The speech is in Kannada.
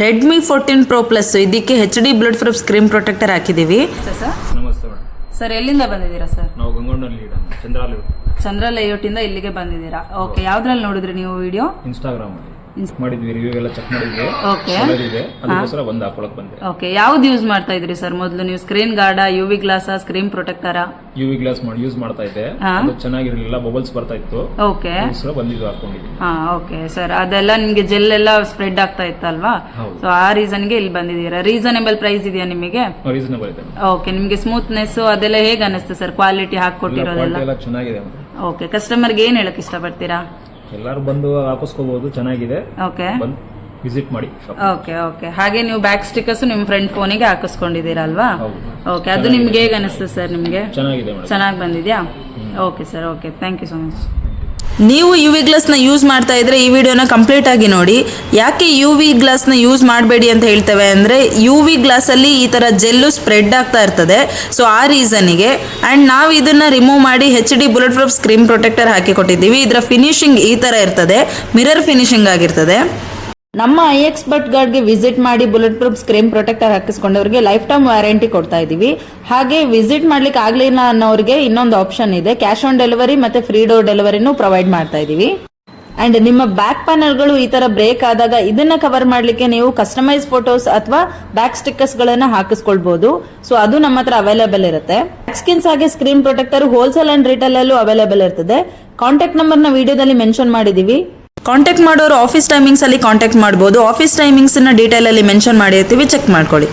ರೆಡ್ಮಿ 14 Pro Plus ಇದಕ್ಕೆ HD blood proof screen protector ಹಾಕಿದೀವಿ ಸರ್. ನಮಸ್ತೆ ಮೇಡಮ್. ಸರ್ ಎಲ್ಲಿಂದ ಬಂದಿದ್ದೀರಾ ಸರ್? ನಾವು ಗಂಗೊಂಡಲ್ಲಿ ಚಂದ್ರ ಲೇಔಟ್ ಇಂದ ಇಲ್ಲಿಗೆ ಬಂದಿದ್ದೀರಾ. ಓಕೆ, ಯಾವ್ದ್ರಲ್ಲಿ ನೋಡಿದ್ರಿ ನೀವು ವಿಡಿಯೋ? ಇನ್ಸ್ಟಾಗ್ರಾಮ್ ಅಲ್ಲಿ ಮಾಡಿದ್ವಿ, ರಿವ್ಯೂ ಎಲ್ಲ ಚೆಕ್ ಮಾಡಿದ್ವಿ. ಓಕೆ, ಅದಕ್ಕೋಸ್ಕರ ಒಂದು ಹಾಕೊಳಕ್ ಬಂದೆ. ಓಕೆ, ಯಾವ್ದು ಯೂಸ್ ಮಾಡ್ತಾ ಇದ್ರಿ ಸರ್ ಮೊದಲು ನೀವು? Screen guard, UV glass, screen protector? UV glass use ಮಾಡ್ತಾ ಇದ್ದೆ, ಅದು ಚೆನ್ನಾಗಿರಲಿಲ್ಲ, ಬಬಲ್ಸ್ ಬರ್ತಾ ಇತ್ತು. ಓಕೆ, ಬಂದಿದ್ದು ಹಾಕೊಂಡಿದ್ವಿ. ಓಕೆ ಸರ್, ಅದೆಲ್ಲ ನಿಮ್ಗೆ ಜೆಲ್ ಎಲ್ಲ ಸ್ಪ್ರೆಡ್ ಆಗ್ತಾ ಇತ್ತಲ್ವಾ? ಸೊ ಆ ರೀಸನ್ಗೆ ಇಲ್ಲಿ ಬಂದಿದ್ದೀರಾ. ರೀಸನೇಬಲ್ ಪ್ರೈಸ್ ಇದೆಯಾ ನಿಮಗೆ? ರೀಸನೇಬಲ್ ಇದೆ. ಓಕೆ, ನಿಮ್ಗೆ ಸ್ಮೂತ್ನೆಸ್ ಅದೆಲ್ಲ ಹೇಗೆ ಅನಿಸ್ತು ಸರ್? ಕ್ವಾಲಿಟಿ ಹಾಕೊಟ್ಟಿರೋದೆಲ್ಲ ಚೆನ್ನಾಗಿದೆ. ಓಕೆ, ಕಸ್ಟಮರ್ಗೆ ಏನ್ ಹೇಳಕ್ ಇಷ್ಟಪಡ್ತೀರಾ? ಎಲ್ಲರೂ ಬಂದು ಹಾಕಿಸ್ಕೋಬಹುದು, ಚೆನ್ನಾಗಿದೆ. ಓಕೆ, ವಿಸಿಟ್ ಮಾಡಿ. ಓಕೆ ಓಕೆ, ಹಾಗೆ ನೀವು ಬ್ಯಾಕ್ ಸ್ಟಿಕರ್ಸ್ ನಿಮ್ ಫ್ರೆಂಡ್ ಫೋನಿಗೆ ಹಾಕಿಸ್ಕೊಂಡಿದ್ದೀರಲ್ವಾ? ಓಕೆ, ಅದು ನಿಮ್ಗೆ ಹೇಗೆ ಅನಿಸ್ತು ಸರ್? ನಿಮ್ಗೆ ಚೆನ್ನಾಗಿದೆ, ಚೆನ್ನಾಗಿ ಬಂದಿದ್ಯಾ? Okay sir, okay, thank you so much. ನೀವು UV ಗ್ಲಾಸ್ನ ಯೂಸ್ ಮಾಡ್ತಾ ಇದ್ರೆ ಈ ವಿಡಿಯೋನ ಕಂಪ್ಲೀಟ್ ಆಗಿ ನೋಡಿ. ಯಾಕೆ UV ಗ್ಲಾಸ್ನ ಯೂಸ್ ಮಾಡಬೇಡಿ ಅಂತ ಹೇಳ್ತೇವೆ ಅಂದರೆ UV ಗ್ಲಾಸಲ್ಲಿ ಈ ಥರ ಜೆಲ್ಲು ಸ್ಪ್ರೆಡ್ ಆಗ್ತಾ ಇರ್ತದೆ. ಸೊ ಆ ರೀಸನಿಗೆ ಆ್ಯಂಡ್ ನಾವು ಇದನ್ನು ರಿಮೂವ್ ಮಾಡಿ HD bullet proof screen protector ಹಾಕಿ ಕೊಟ್ಟಿದ್ದೀವಿ. ಇದರ ಫಿನಿಶಿಂಗ್ ಈ ಥರ ಇರ್ತದೆ, ಮಿರರ್ ಫಿನಿಶಿಂಗ್ ಆಗಿರ್ತದೆ. ನಮ್ಮ iExpert ಗಾರ್ಡ್ಗೆ ವಿಸಿಟ್ ಮಾಡಿ ಬುಲೆಟ್ ಪ್ರೂಫ್ ಸ್ಕ್ರೀನ್ ಪ್ರೊಟೆಕ್ಟರ್ ಹಾಕಿಸ್ಕೊಂಡವ್ರಿಗೆ ಲೈಫ್ ಟೈಮ್ ವ್ಯಾರಂಟಿ ಕೊಡ್ತಾ ಇದೀವಿ. ಹಾಗೆ ವಿಸಿಟ್ ಮಾಡ್ಲಿಕ್ಕೆ ಆಗ್ಲಿಲ್ಲ ಅನ್ನೋರಿಗೆ ಇನ್ನೊಂದು ಆಪ್ಷನ್ ಇದೆ, ಕ್ಯಾಶ್ ಆನ್ ಡೆಲಿವರಿ ಮತ್ತೆ ಫ್ರೀ ಡೋರ್ ಡೆಲಿವರಿನೂ ಪ್ರೊವೈಡ್ ಮಾಡ್ತಾ ಇದೀವಿ. ಅಂಡ್ ನಿಮ್ಮ ಬ್ಯಾಕ್ ಪ್ಯಾನಲ್ಗಳು ಈ ತರ ಬ್ರೇಕ್ ಆದಾಗ ಇದನ್ನ ಕವರ್ ಮಾಡ್ಲಿಕ್ಕೆ ನೀವು ಕಸ್ಟಮೈಸ್ ಫೋಟೋಸ್ ಅಥವಾ ಬ್ಯಾಕ್ ಸ್ಟಿಕ್ಕರ್ಸ್ ಗಳನ್ನ ಹಾಕಿಸ್ಕೊಳ್ಬಹುದು. ಸೊ ಅದು ನಮ್ಮ ಹತ್ರ ಅವೈಲೇಬಲ್ ಇರುತ್ತೆ. ಸ್ಕಿನ್ಸ್ ಹಾಗೆ screen protector wholesale and retail ಅಲ್ಲೂ ಅವೈಲೇಬಲ್ ಇರ್ತದೆ. ಕಾಂಟ್ಯಾಕ್ಟ್ ನಂಬರ್ ನ ವಿಡಿಯೋದಲ್ಲಿ ಮೆನ್ಷನ್ ಮಾಡಿದೀವಿ. ಕಾಂಟ್ಯಾಕ್ಟ್ ಮಾಡೋರು ಆಫೀಸ್ ಟೈಮಿಂಗ್ಸ್ ಅಲ್ಲಿ ಕಾಂಟ್ಯಾಕ್ಟ್ ಮಾಡಬಹುದು. ಆಫೀಸ್ ಟೈಮಿಂಗ್ಸ್ ನ ಡೀಟೇಲ್ ಅಲ್ಲಿ ಮೆನ್ಷನ್ ಮಾಡಿರ್ತೀವಿ, ಚೆಕ್ ಮಾಡ್ಕೊಳ್ಳಿ.